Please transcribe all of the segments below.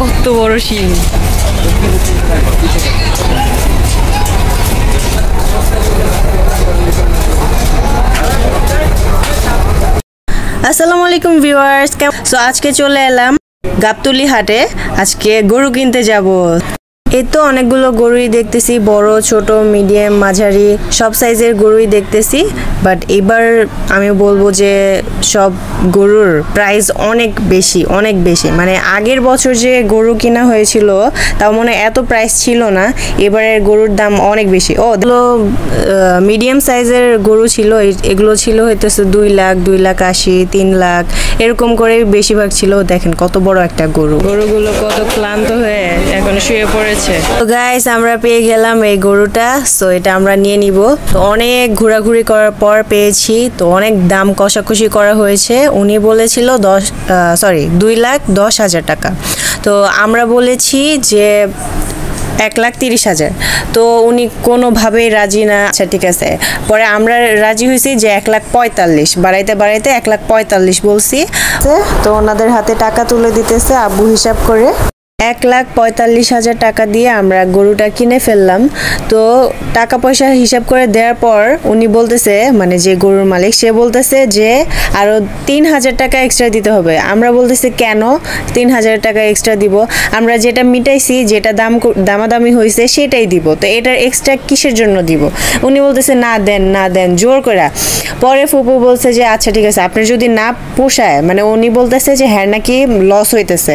কত বড় শিং। আসসালামু আলাইকুম ভিউয়ার্স, সো আজকে চলে এলাম গাবতলী হাটে। আজকে গরু কিনতে যাব। এই তো অনেকগুলো গরুই দেখতেছি, বড় ছোট মিডিয়াম মাঝারি সব সাইজের গরুই দেখতেছি। বাট এবার আমি বলবো যে সব গরুর প্রাইস অনেক বেশি, মানে আগের বছর যে গরু কেনা হয়েছিল তাও মনে এত প্রাইস ছিল না। এবারের গরুর দাম অনেক বেশি। এগুলো মিডিয়াম সাইজের গরু ছিল, এগুলো ছিল হইতেছে 2 লাখ, 2 লাখ 80, 3 লাখ এরকম করে বেশিরভাগ ছিল। দেখেন কত বড় একটা গরুগুলো কত ক্লান্ত হয়ে এখন শুয়ে পড়েছে। তো গাইস, আমরা পেয়ে গেলাম এই গরুটা। সো এটা আমরা নিয়ে নিব। তো অনেক ঘোরাঘুরি করার পর পেয়েছি। তো অনেক দাম কষাকষি করা হয়েছে। উনি বলেছিল 2,10,000 টাকা। তো আমরা বলেছি যে 1,30,000। তো উনি কোনোভাবেই রাজি না। আচ্ছা ঠিক আছে, পরে আমরা রাজি হয়েছি যে 1,45,000 বাড়াইতে 1,45,000 বলছি। তো ওনাদের হাতে টাকা তুলে দিতেছে আব্বু হিসাব করে। 1,45,000 টাকা দিয়ে আমরা গরুটা কিনে ফেললাম। তো টাকা পয়সা হিসাব করে দেওয়ার পর উনি বলতেছে, মানে যে গরুর মালিক সে বলতেছে যে আরও 3,000 টাকা এক্সট্রা দিতে হবে। আমরা বলতেছি কেন 3,000 টাকা এক্সট্রা দিব? আমরা যেটা মিটাইছি, যেটা দামাদামি হয়েছে সেটাই দিব। তো এটার এক্সট্রা কিসের জন্য দিব? উনি বলতেছে না দেন জোর করে। পরে ফুপু বলছে যে আচ্ছা ঠিক আছে, আপনার যদি না পোষায়, মানে উনি বলতেছে যে হ্যাঁ নাকি লস হইতেছে।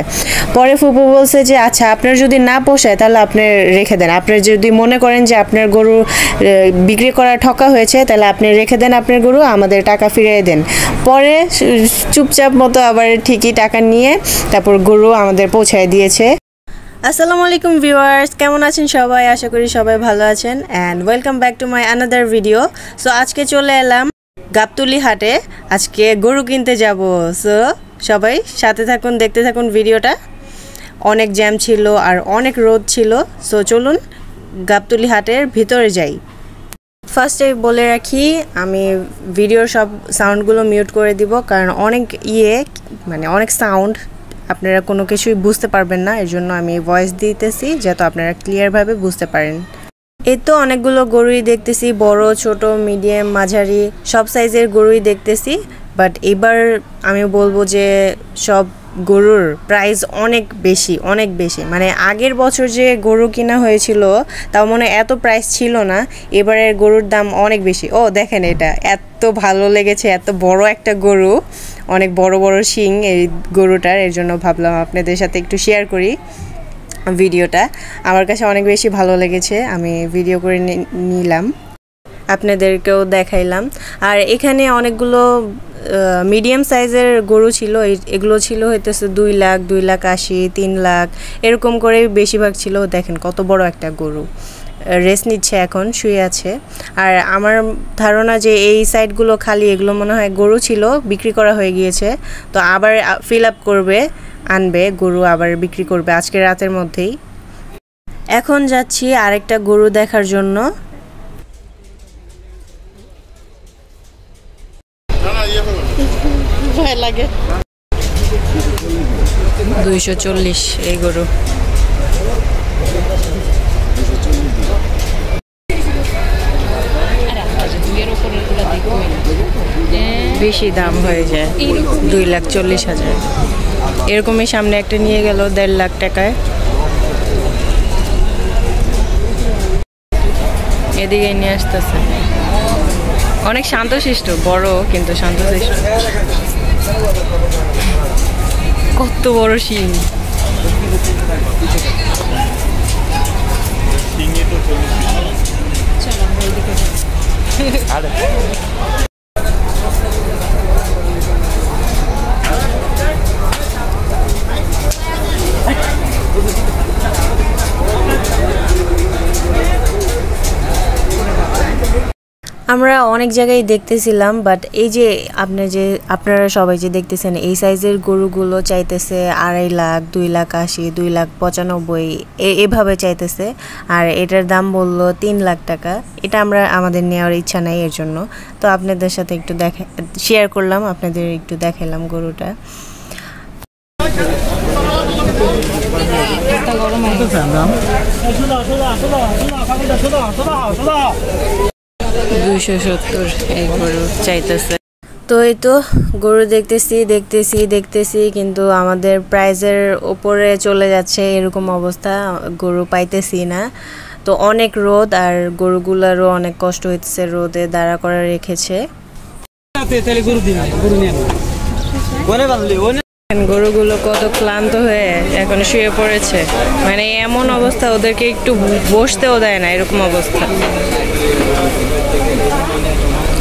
পরে ফুপু বলছে যে আচ্ছা আপনার যদি না পোষায় তাহলে আপনি রেখে দেন। আপনার যদি মনে করেন যে আপনার গরু বিক্রি করা ঠকা হয়েছে তাহলে আপনি রেখে দেন আপনার গরু, আমাদের টাকা ফিরিয়ে দেন। পরে চুপচাপ মতো আবার ঠিকই টাকা নিয়ে তারপর গরু আমাদের পৌঁছায় দিয়েছে। আসসালামু আলাইকুম ভিউয়ার্স, কেমন আছেন সবাই? আশা করি সবাই ভালো আছেন and welcome back to my another video. So আজকে চলে এলাম গাবতলী হাটে। আজকে গরু কিনতে যাব। সো সবাই সাথে থাকুন, দেখতে থাকুন ভিডিওটা। অনেক জ্যাম ছিল আর অনেক রোদ ছিল। সো চলুন গাবতলী হাটের ভিতরে যাই। ফার্স্টে বলে রাখি, আমি ভিডিওর সব সাউন্ডগুলো মিউট করে দিব, কারণ অনেক মানে অনেক সাউন্ড, আপনারা কোনো কিছুই বুঝতে পারবেন না। এর জন্য আমি ভয়েস দিতেছি যাতে আপনারা ক্লিয়ারভাবে বুঝতে পারেন। এই তো অনেকগুলো গরুই দেখতেছি, বড় ছোট মিডিয়াম মাঝারি সব সাইজের গরুই দেখতেছি। বাট এবার আমি বলবো যে সব গরুর প্রাইস অনেক বেশি, মানে আগের বছর যে গরু কেনা হয়েছিল তাও মনে এত প্রাইস ছিল না। এবারের গরুর দাম অনেক বেশি। দেখেন এটা এত ভালো লেগেছে, এত বড় একটা গরু, অনেক বড় শিং এই গরুটার। এর জন্য ভাবলাম আপনাদের সাথে একটু শেয়ার করি ভিডিওটা। আমার কাছে অনেক বেশি ভালো লেগেছে, আমি ভিডিও করে নিলাম, আপনাদেরকেও দেখাইলাম। আর এখানে অনেকগুলো মিডিয়াম সাইজের গরু ছিল, এগুলো ছিল হইতেছে 2 লাখ, 2 লাখ 80, 3 লাখ এরকম করে বেশিরভাগ ছিল। দেখেন কত বড় একটা গরু, রেস্ট নিচ্ছে, এখন শুয়ে আছে। আর আমার ধারণা যে এই সাইডগুলো খালি, এগুলো মনে হয় গরু ছিল, বিক্রি করা হয়ে গিয়েছে। তো আবার ফিল আপ করবে, আনবে গরু, আবার বিক্রি করবে আজকে রাতের মধ্যেই। এখন যাচ্ছি আরেকটা গরু দেখার জন্য। লাগে 240 এই গরু। বেশি দাম হয়ে যায়, 2,40,000 এরকমই। সামনে একটা নিয়ে গেল 1.5 লাখ টাকায়। এদিকে নিয়ে আসতেছে, অনেক শান্তশিষ্ট, বড় কিন্তু শান্তশিষ্ট। কত বড় শিং। আমরা অনেক জায়গায় দেখতেছিলাম, বাট এই যে আপনারা সবাই যে দেখতেছেন এই সাইজের গরুগুলো চাইতেছে 2.5 লাখ, 2 লাখ 80, 2 লাখ 95 এভাবে চাইতেছে। আর এটার দাম বললো 3 লাখ টাকা। এটা আমাদের নেওয়ার ইচ্ছা নাই, এর জন্য তো আপনাদের সাথে একটু শেয়ার করলাম, আপনাদের একটু দেখালাম গরুটা। 270 এই গরু চাইতেছে। তো এই তো গরু দেখতেছি কিন্তু আমাদের প্রাইজের উপরে চলে যাচ্ছে, এরকম অবস্থা, গরু পাইতেছি না। তো অনেক রোদ আর গরুগুলারও অনেক কষ্ট হইতেছে, রোদে দাঁড়া করে রেখেছে। গরুগুলো কত ক্লান্ত হয়ে এখন শুয়ে পড়েছে, মানে এমন অবস্থা, ওদেরকে একটু বসতেও দেয় না, এরকম অবস্থা।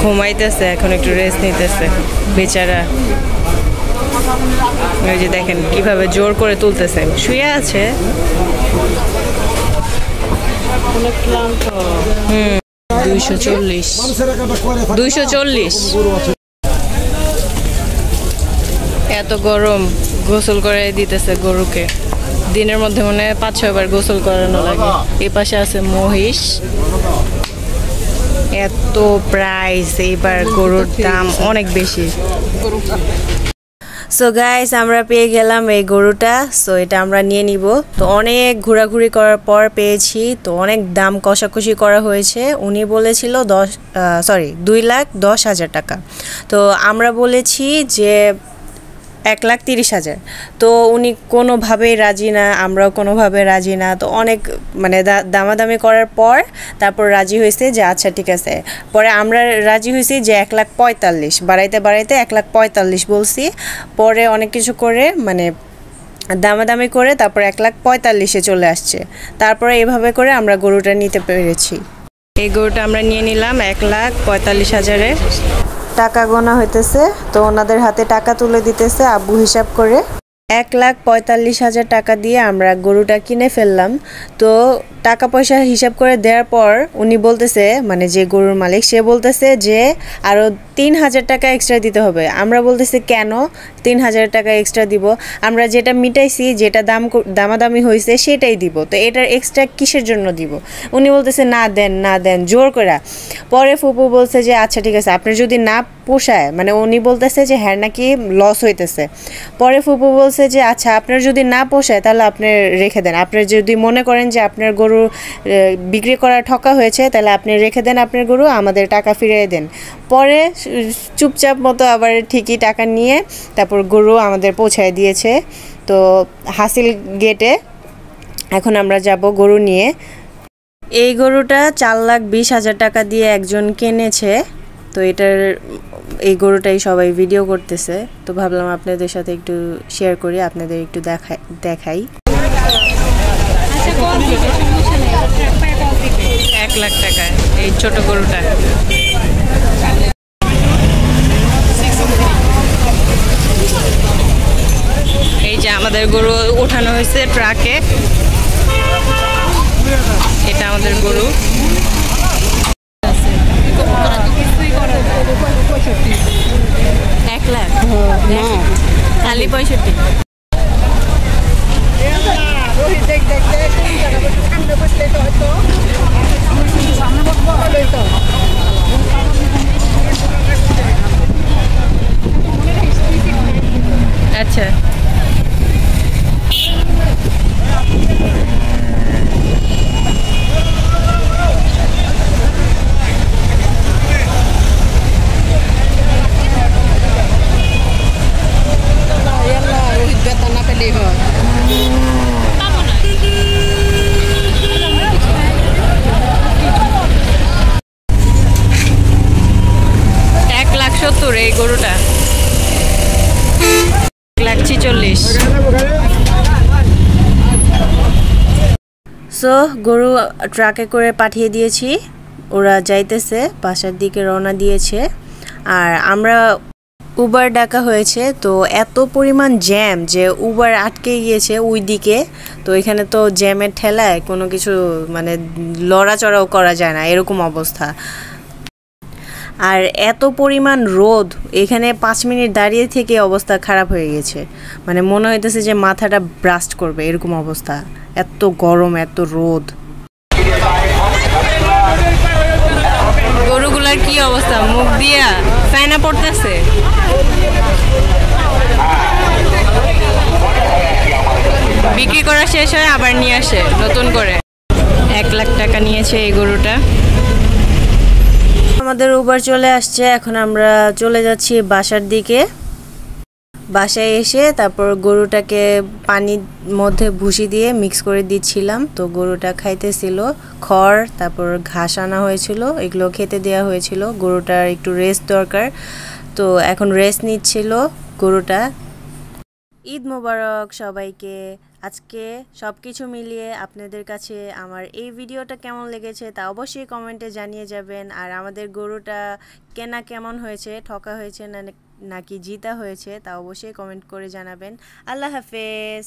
ঘুমাইতেছে, এখন একটু রেস্ট নিতেছে বেচারা। ওই যে দেখেন কিভাবে জোর করে তুলতেছে, শুয়ে আছে। 240 এত গরম, গোসল করে দিতেছে গরুকে। দিনের মধ্যে মনে হয় 5-6 বার গোসল করানো লাগে। এই পাশে আছে মহিষ। এত প্রাইস, এইবার গরুর দাম অনেক বেশি। সো গাইস, আমরা পেয়ে গেলাম এই গরুটা। সো এটা আমরা নিয়ে নিব। তো অনেক ঘোরাঘুরি করার পর পেয়েছি। তো অনেক দাম কষাকষি করা হয়েছে। উনি বলেছিল 2,10,000 টাকা। তো আমরা বলেছি যে 1,30,000। তো উনি কোনোভাবেই রাজি না, আমরাও কোনোভাবে রাজি না। তো অনেক মানে দামাদামি করার পর তারপর রাজি হয়েছে যে আচ্ছা ঠিক আছে। পরে আমরা রাজি হয়েছি যে 1,45,000, বাড়াইতে 1,45,000 বলছি। পরে অনেক কিছু করে মানে দামাদামি করে তারপর 1,45,000-এ চলে আসছে। তারপরে এভাবে করে আমরা গরুটা নিতে পেরেছি। এই গরুটা আমরা নিয়ে নিলাম 1,45,000-এ। টাকা গোনা হইতেছে, তো ওনাদের হাতে টাকা তুলে দিতেছে আব্বু হিসাব করে। 1,45,000 টাকা দিয়ে আমরা গরুটা কিনে ফেললাম। তো টাকা পয়সা হিসাব করে দেওয়ার পর উনি বলতেছে, মানে যে গরুর মালিক, সে বলতেছে যে আরও 3,000 টাকা এক্সট্রা দিতে হবে। আমরা বলতেছি কেন 3,000 টাকা এক্সট্রা দিব? আমরা যেটা মিটাইছি, যেটা দামাদামি হয়েছে সেটাই দিব। তো এটার এক্সট্রা কিসের জন্য দিব? উনি বলতেছে না দেন জোর করে। পরে ফুপু বলছে যে আচ্ছা ঠিক আছে, আপনার যদি না পোষায়, মানে উনি বলতেছে যে হ্যাঁ নাকি লস হইতেছে। পরে ফুপু বলছে যে আচ্ছা আপনার যদি না পোষায় তাহলে আপনি রেখে দেন। আপনার যদি মনে করেন যে আপনার গরু বিক্রি করা ঠকা হয়েছে তাহলে আপনি রেখে দেন আপনার গরু, আমাদের টাকা ফিরিয়ে দেন। পরে চুপচাপ মতো আবার ঠিকই টাকা নিয়ে তারপর গরু আমাদের পৌঁছায় দিয়েছে। তো হাসিল গেটে এখন আমরা যাব গরু নিয়ে। এই গরুটা 4,20,000 টাকা দিয়ে একজন কিনেছে। তো এই গরুটাই সবাই ভিডিও করতেছে। তো ভাবলাম আপনাদের সাথে একটু শেয়ার করি, আপনাদের একটু দেখাই। 1,00,000 টাকা এই ছোট গরুটা। এই যে আমাদের গরু ওঠানো হয়েছে ট্রাকে। এটা আমাদের গরু। 1,00,000 খালি 65। আচ্ছা এই গরুটা 1,46,000। সো গরু ট্রাকে করে পাঠিয়ে দিয়েছি, ওরা যাইতেছে, বাসার দিকে রওনা দিয়েছে। আর আমরা উবার ডাকা হয়েছে। তো এত পরিমাণ জ্যাম যে উবার আটকে গিয়েছে ওই দিকে। তো এখানে তো জ্যামের ঠেলায় কোনো কিছু মানে লড়াচড়াও করা যায় না, এরকম অবস্থা। আর এত পরিমাণ রোদ, এখানে 5 মিনিট দাঁড়িয়ে থেকে অবস্থা খারাপ হয়ে গেছে। মানে মনে হইতেছে যে মাথাটা ব্রাস্ট করবে, এরকম অবস্থা। এত গরম, এত রোদ। গরুগুলার কি অবস্থা, মুখ দিয়া ফেনা পড়তেছে। বিক্রি করা শেষ হয় আবার নিয়ে আসে নতুন করে। 1 লাখ টাকা নিয়েছে এই গরুটা। আমাদের উবার চলে আসছে, এখন আমরা চলে যাচ্ছি বাসার দিকে। বাসায় এসে তারপর গরুটাকে পানির মধ্যে ভুসি দিয়ে মিক্স করে দিচ্ছিলাম। তো গরুটা খাইতেছিল খড়, তারপর ঘাস আনা হয়েছিল, এগুলো খেতে দেওয়া হয়েছিল। গরুটার একটু রেস্ট দরকার, তো এখন রেস্ট নিচ্ছিল গরুটা। ঈদ মোবারক সবাইকে। আজকে সব কিছু মিলিয়ে আপনাদের কাছে আমার এই ভিডিওটা কেমন লেগেছে তা অবশ্যই কমেন্টে জানিয়ে যাবেন। আর আমাদের গরুটা কেনা কেমন হয়েছে, ঠকা হয়েছে নাকি জিতা হয়েছে তা অবশ্যই কমেন্ট করে জানাবেন। আল্লাহ হাফেজ।